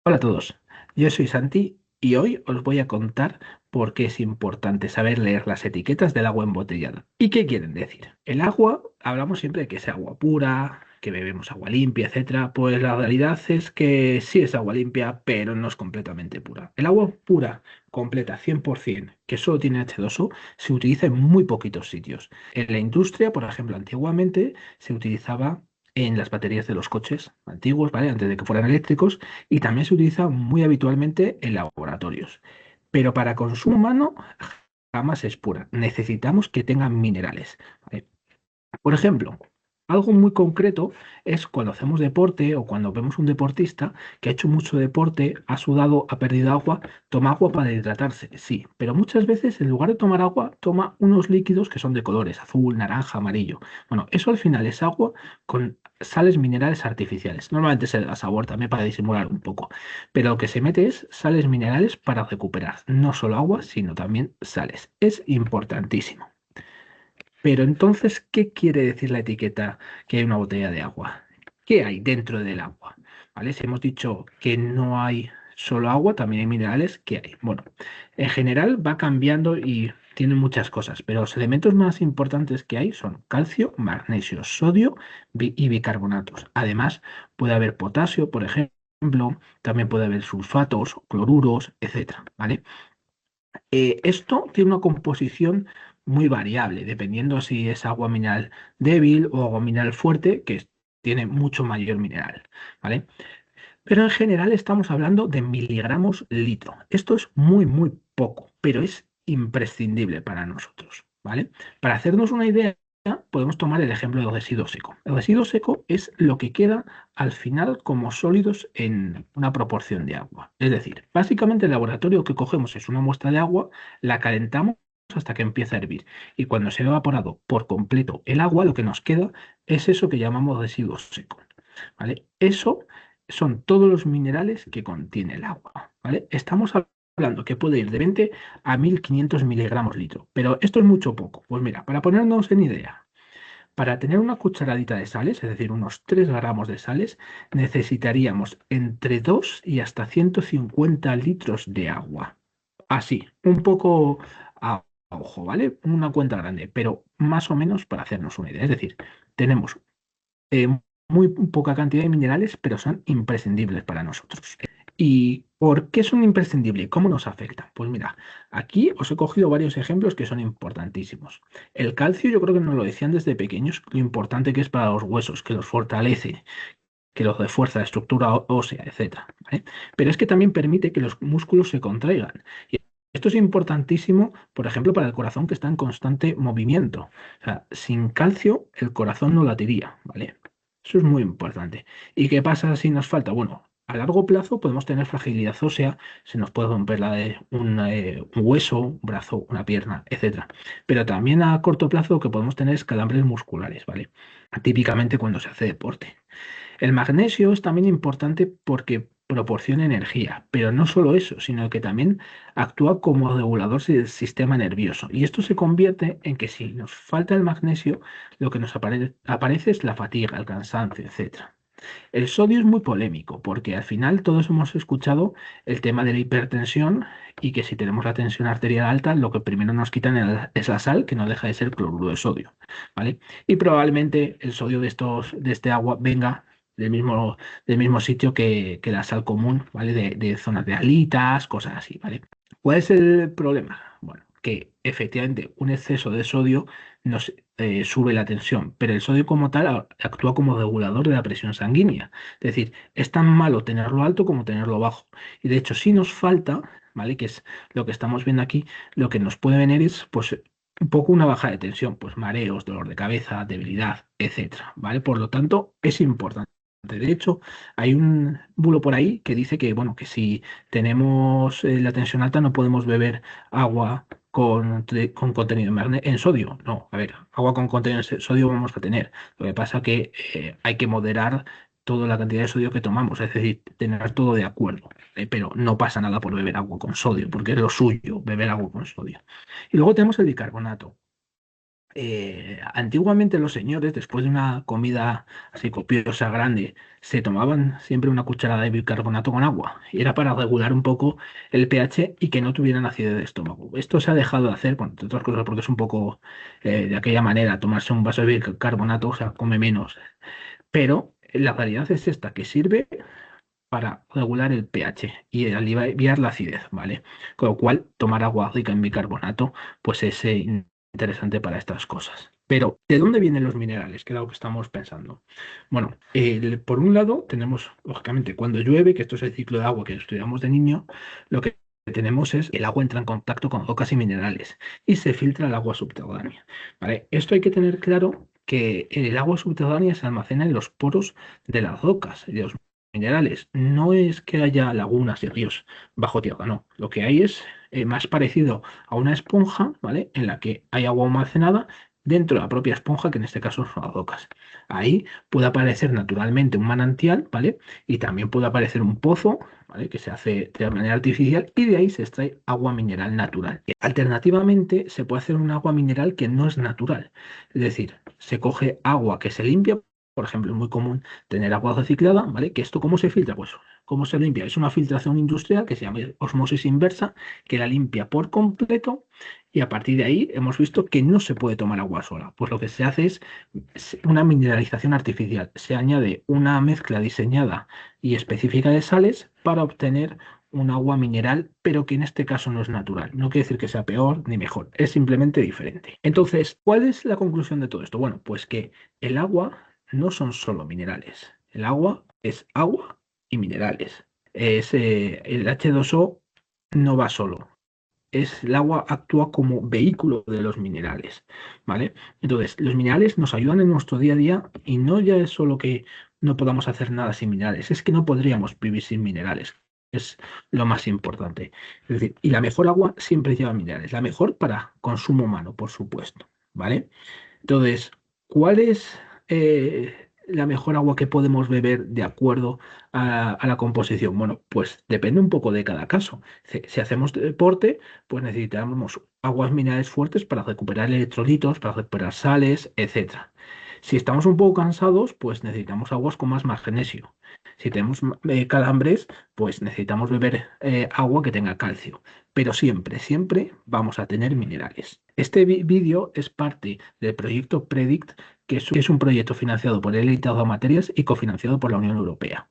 Hola a todos, yo soy Santi y hoy os voy a contar por qué es importante saber leer las etiquetas del agua embotellada. ¿Y qué quieren decir? El agua, hablamos siempre de que es agua pura, que bebemos agua limpia, etcétera. Pues la realidad es que sí es agua limpia, pero no es completamente pura. El agua pura, completa, 100%, que solo tiene H2O, se utiliza en muy poquitos sitios. En la industria, por ejemplo, antiguamente se utilizaba en las baterías de los coches antiguos, ¿vale? Antes de que fueran eléctricos y también se utiliza muy habitualmente en laboratorios. Pero para consumo humano jamás es pura. Necesitamos que tengan minerales, ¿vale? Por ejemplo, algo muy concreto es cuando hacemos deporte o cuando vemos un deportista que ha hecho mucho deporte, ha sudado, ha perdido agua, toma agua para hidratarse, sí, pero muchas veces en lugar de tomar agua, toma unos líquidos que son de colores, azul, naranja, amarillo. Bueno, eso al final es agua con sales minerales artificiales. Normalmente se le da sabor también para disimular un poco, pero lo que se mete es sales minerales para recuperar no solo agua, sino también sales. Es importantísimo. Pero entonces, ¿qué quiere decir la etiqueta que hay una botella de agua? ¿Qué hay dentro del agua? ¿Vale? Si hemos dicho que no hay solo agua, también hay minerales, ¿qué hay? Bueno, en general va cambiando y tiene muchas cosas, pero los elementos más importantes que hay son calcio, magnesio, sodio y bicarbonatos. Además, puede haber potasio, por ejemplo, también puede haber sulfatos, cloruros, etcétera, ¿vale? Esto tiene una composición muy variable, dependiendo si es agua mineral débil o agua mineral fuerte, tiene mucho mayor mineral, ¿vale? Pero en general estamos hablando de miligramos litro. Esto es muy, muy poco, pero es imprescindible para nosotros, ¿vale? Para hacernos una idea, podemos tomar el ejemplo del residuo seco. El residuo seco es lo que queda al final como sólidos en una proporción de agua. Es decir, básicamente el laboratorio que cogemos es una muestra de agua, la calentamos hasta que empieza a hervir. Y cuando se ha evaporado por completo el agua, lo que nos queda es eso que llamamos residuo seco, ¿vale? Eso son todos los minerales que contiene el agua, ¿vale? Estamos hablando que puede ir de 20 a 1500 miligramos litro, pero esto es mucho poco. Pues mira, para ponernos en idea, para tener una cucharadita de sales, es decir, unos 3 gramos de sales, necesitaríamos entre 2 y hasta 150 litros de agua. Así, un poco a ojo, ¿vale? Una cuenta grande, pero más o menos para hacernos una idea. Es decir, tenemos eh, muy poca cantidad de minerales, pero son imprescindibles para nosotros. ¿Y por qué son imprescindibles? ¿Cómo nos afectan? Pues mira, aquí os he cogido varios ejemplos que son importantísimos. El calcio, yo creo que nos lo decían desde pequeños, lo importante que es para los huesos, que los fortalece, que los refuerza la estructura ósea, etcétera, ¿vale? Pero es que también permite que los músculos se contraigan. Y esto es importantísimo, por ejemplo, para el corazón que está en constante movimiento. O sea, sin calcio el corazón no latiría, ¿vale? Eso es muy importante. ¿Y qué pasa si nos falta? Bueno, a largo plazo podemos tener fragilidad ósea, se nos puede romper un hueso, un brazo, una pierna, etcétera. Pero también a corto plazo lo que podemos tener es calambres musculares, ¿vale? Típicamente cuando se hace deporte. El magnesio es también importante porque proporciona energía, pero no solo eso, sino que también actúa como regulador del sistema nervioso. Y esto se convierte en que si nos falta el magnesio, lo que nos aparece es la fatiga, el cansancio, etcétera. El sodio es muy polémico porque al final todos hemos escuchado el tema de la hipertensión y que si tenemos la tensión arterial alta, lo que primero nos quitan es la sal, que no deja de ser cloruro de sodio, ¿vale? Y probablemente el sodio de este agua venga del mismo sitio que la sal común, ¿vale? De zonas de alitas, cosas así, ¿vale? ¿Cuál es el problema? Bueno, que efectivamente un exceso de sodio nos sube la tensión, pero el sodio como tal actúa como regulador de la presión sanguínea. Es decir, es tan malo tenerlo alto como tenerlo bajo. Y de hecho, si nos falta, ¿vale? Que es lo que estamos viendo aquí, lo que nos puede venir es pues un poco una baja de tensión, pues mareos, dolor de cabeza, debilidad, etcétera, ¿vale? Por lo tanto, es importante. De hecho, hay un bulo por ahí que dice que, bueno, que si tenemos la tensión alta no podemos beber agua con contenido en sodio. No, a ver, agua con contenido en sodio vamos a tener. Lo que pasa que hay que moderar toda la cantidad de sodio que tomamos, es decir, tener todo de acuerdo. Pero no pasa nada por beber agua con sodio, porque es lo suyo, beber agua con sodio. Y luego tenemos el bicarbonato. Antiguamente los señores, después de una comida así copiosa, grande, se tomaban siempre una cucharada de bicarbonato con agua. Y era para regular un poco el pH y que no tuvieran acidez de estómago. Esto se ha dejado de hacer, bueno, entre otras cosas, porque es un poco de aquella manera, tomarse un vaso de bicarbonato, o sea, come menos. Pero la realidad es esta, que sirve para regular el pH y aliviar la acidez, ¿vale? Con lo cual, tomar agua rica en bicarbonato, pues es interesante para estas cosas. Pero, ¿de dónde vienen los minerales? Que es lo que estamos pensando. Bueno, por un lado, tenemos, lógicamente, cuando llueve, que esto es el ciclo de agua que estudiamos de niño, lo que tenemos es el agua entra en contacto con rocas y minerales y se filtra el agua subterránea, ¿vale? Esto hay que tener claro que el agua subterránea se almacena en los poros de las rocas y de los minerales. No es que haya lagunas y ríos bajo tierra, no. Lo que hay es más parecido a una esponja, ¿vale? En la que hay agua almacenada dentro de la propia esponja, que en este caso son las rocas. Ahí puede aparecer naturalmente un manantial, ¿vale? Y también puede aparecer un pozo, ¿vale? Que se hace de manera artificial y de ahí se extrae agua mineral natural. Alternativamente, se puede hacer un agua mineral que no es natural. Es decir, se coge agua que se limpia. Por ejemplo, es muy común tener agua reciclada, ¿vale? ¿Que esto cómo se filtra? Pues, ¿cómo se limpia? Es una filtración industrial que se llama osmosis inversa, que la limpia por completo y a partir de ahí hemos visto que no se puede tomar agua sola. Pues lo que se hace es una mineralización artificial. Se añade una mezcla diseñada y específica de sales para obtener un agua mineral, pero que en este caso no es natural. No quiere decir que sea peor ni mejor, es simplemente diferente. Entonces, ¿cuál es la conclusión de todo esto? Bueno, pues que el agua no son solo minerales. El agua es agua y minerales. El H2O no va solo. El agua actúa como vehículo de los minerales, ¿vale? Entonces, los minerales nos ayudan en nuestro día a día y no ya es solo que no podamos hacer nada sin minerales, es que no podríamos vivir sin minerales. Es lo más importante. Es decir, y la mejor agua siempre lleva minerales, la mejor para consumo humano, por supuesto, ¿vale? Entonces, ¿cuál es la mejor agua que podemos beber de acuerdo a la composición? Bueno, pues depende un poco de cada caso. Si hacemos deporte, pues necesitamos aguas minerales fuertes para recuperar electrolitos, para recuperar sales, etcétera. Si estamos un poco cansados, pues necesitamos aguas con más magnesio. Si tenemos calambres, pues necesitamos beber agua que tenga calcio. Pero siempre, siempre vamos a tener minerales. Este vídeo es parte del proyecto Predict, que es un proyecto financiado por el Elite Materias y cofinanciado por la Unión Europea.